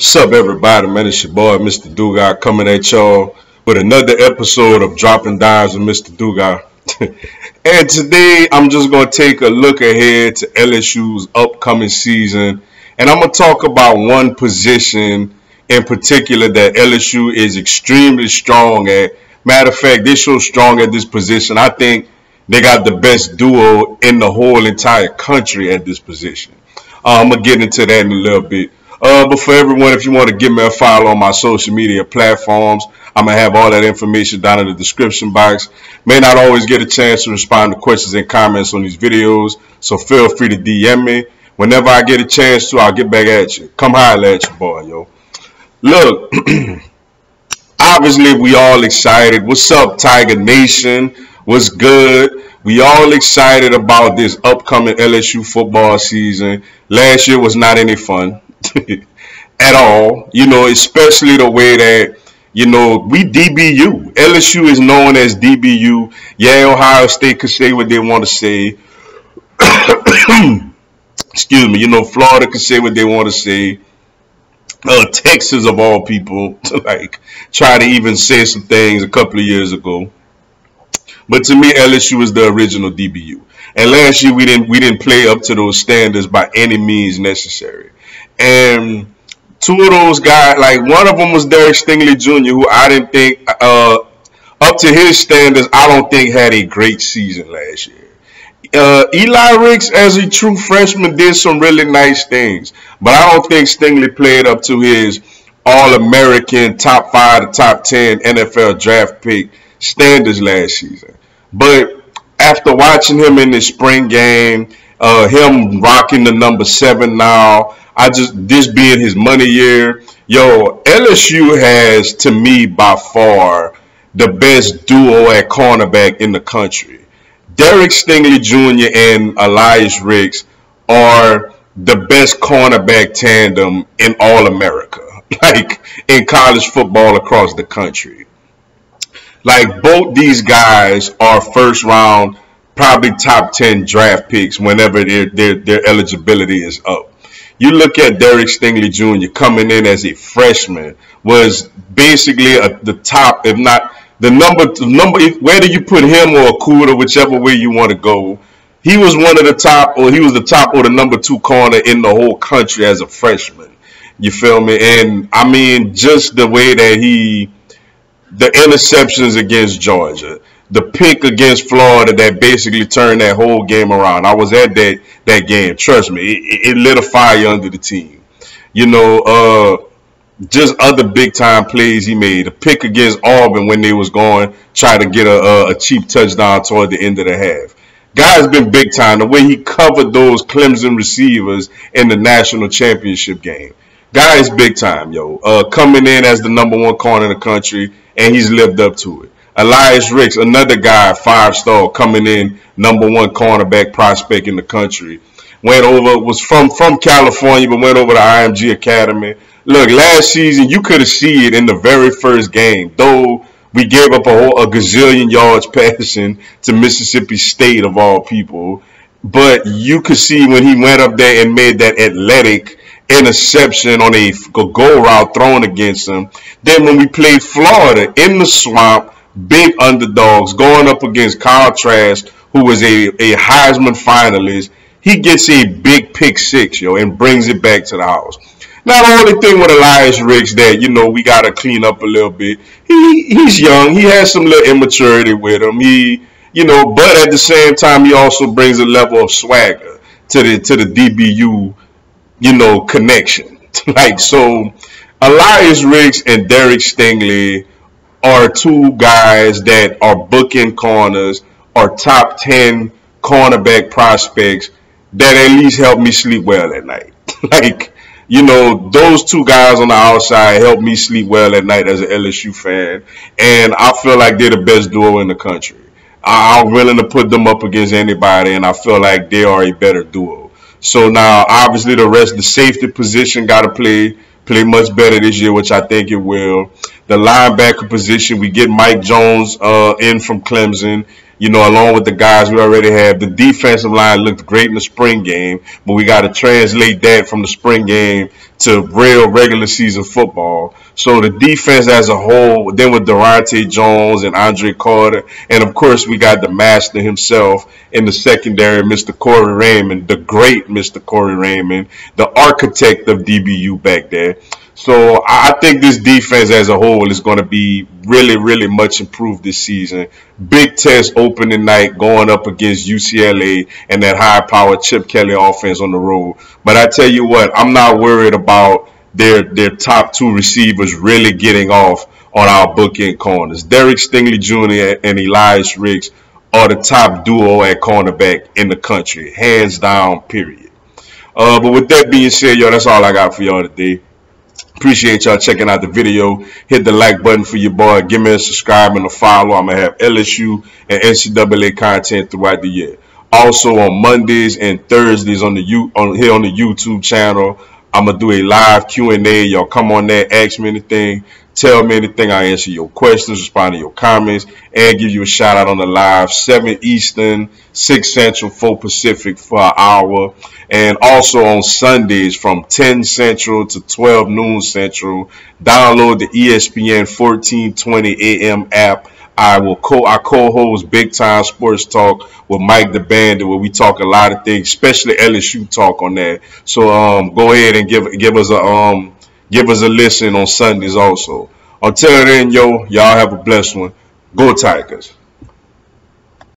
What's up, everybody? Man, it's your boy, Mr. Dugas, coming at y'all with another episode of Dropping Dimes with Mr. Dugas. And today, I'm just going to take a look ahead to LSU's upcoming season. And I'm going to talk about one position in particular that LSU is extremely strong at. Matter of fact, they're so strong at this position, I think they got the best duo in the whole entire country at this position. I'm going to get into that in a little bit. But for everyone, if you want to give me a follow on my social media platforms, I'm going to have all that information down in the description box. May not always get a chance to respond to questions and comments on these videos, so feel free to DM me. Whenever I get a chance to, I'll get back at you. Come holler at your boy, yo. Look, obviously we all excited. What's up, Tiger Nation? What's good? We all excited about this upcoming LSU football season. Last year was not any fun. At all, especially the way that, we DBU. LSU is known as DBU. Yeah, Ohio State could say what they want to say. Excuse me, Florida could say what they want to say. Texas, of all people, try to even say some things a couple of years ago. But to me, LSU is the original DBU. And last year we didn't play up to those standards by any means necessary. And two of those guys, one of them was Derek Stingley Jr., who I didn't think, up to his standards, I don't think had a great season last year. Eli Ricks, as a true freshman, did some really nice things. But I don't think Stingley played up to his All-American, top 5 to top 10 NFL draft pick standards last season. But after watching him in the spring game, him rocking the number 7 now, this being his money year, LSU has, to me, by far, the best duo at cornerback in the country. Derek Stingley Jr. and Elias Ricks are the best cornerback tandem in all America, in college football across the country. Both these guys are first round, probably top 10 draft picks whenever their eligibility is up. You look at Derek Stingley Jr. coming in as a freshman, was basically the top, if not the number. Whether you put him or Okuda, whichever way you want to go, he was one of the top, or he was the top or the number 2 corner in the whole country as a freshman. You feel me? And I mean, just the way that the interceptions against Georgia, the pick against Florida that basically turned that whole game around. I was at that game. Trust me, it lit a fire under the team. Just other big time plays he made. A pick against Auburn when they was going try to get a cheap touchdown toward the end of the half. Guy's been big time. The way he covered those Clemson receivers in the national championship game. Guy is big time, coming in as the number 1 corner in the country, and he's lived up to it. Elias Ricks, another guy, 5-star, coming in, number 1 cornerback prospect in the country. Was from California, but went over to IMG Academy. Look, last season, you could have seen it in the very first game. Though we gave up a gazillion yards passing to Mississippi State, of all people. But you could see when he went up there and made that athletic interception on a go route thrown against him. Then when we played Florida in the swamp, big underdogs going up against Kyle Trask, who was a Heisman finalist, he gets a big pick 6, and brings it back to the house. Now, the only thing with Elias Ricks that, we got to clean up a little bit, he's young. He has some little immaturity with him. But at the same time, he also brings a level of swagger to the DBU, connection. So, Elias Ricks and Derek Stingley are 2 guys that are booking corners, are top 10 cornerback prospects that at least help me sleep well at night. Those 2 guys on the outside help me sleep well at night as an LSU fan, and I feel like they're the best duo in the country. I'm willing to put them up against anybody, and I feel like they are a better duo. So now, obviously, the safety position got to play much better this year, which I think it will. The linebacker position, we get Mike Jones in from Clemson. You know, along with the guys we already have. The defensive line looked great in the spring game, but we got to translate that from the spring game to real regular season football. So the defense as a whole, then with Durante Jones and Andre Carter, and of course we got the master himself in the secondary, Mr. Corey Raymond, the great Mr. Corey Raymond, the architect of DBU back there. So I think this defense as a whole is going to be really, really much improved this season. Big test opening night going up against UCLA and that high-powered Chip Kelly offense on the road. But I tell you what, I'm not worried about their top two receivers really getting off on our bookend corners. Derek Stingley Jr. and Elias Ricks are the top duo at cornerback in the country, hands down, period. But with that being said, y'all, that's all I got for y'all today. Appreciate y'all checking out the video. Hit the like button for your boy. Give me a subscribe and a follow. I'm going to have LSU and NCAA content throughout the year. Also on Mondays and Thursdays here on the YouTube channel, I'm going to do a live Q&A. Y'all come on there, ask me anything, tell me anything. I answer your questions, respond to your comments, and give you a shout out on the live. 7 Eastern, 6 Central, 4 Pacific for an hour. And also on Sundays from 10 Central to 12 noon Central. Download the ESPN 1420 AM app. I co-host Big Time Sports Talk with Mike the Bandit, where we talk a lot of things, especially LSU talk on that. So go ahead and give us a listen on Sundays also. Until then, y'all have a blessed one. Go Tigers.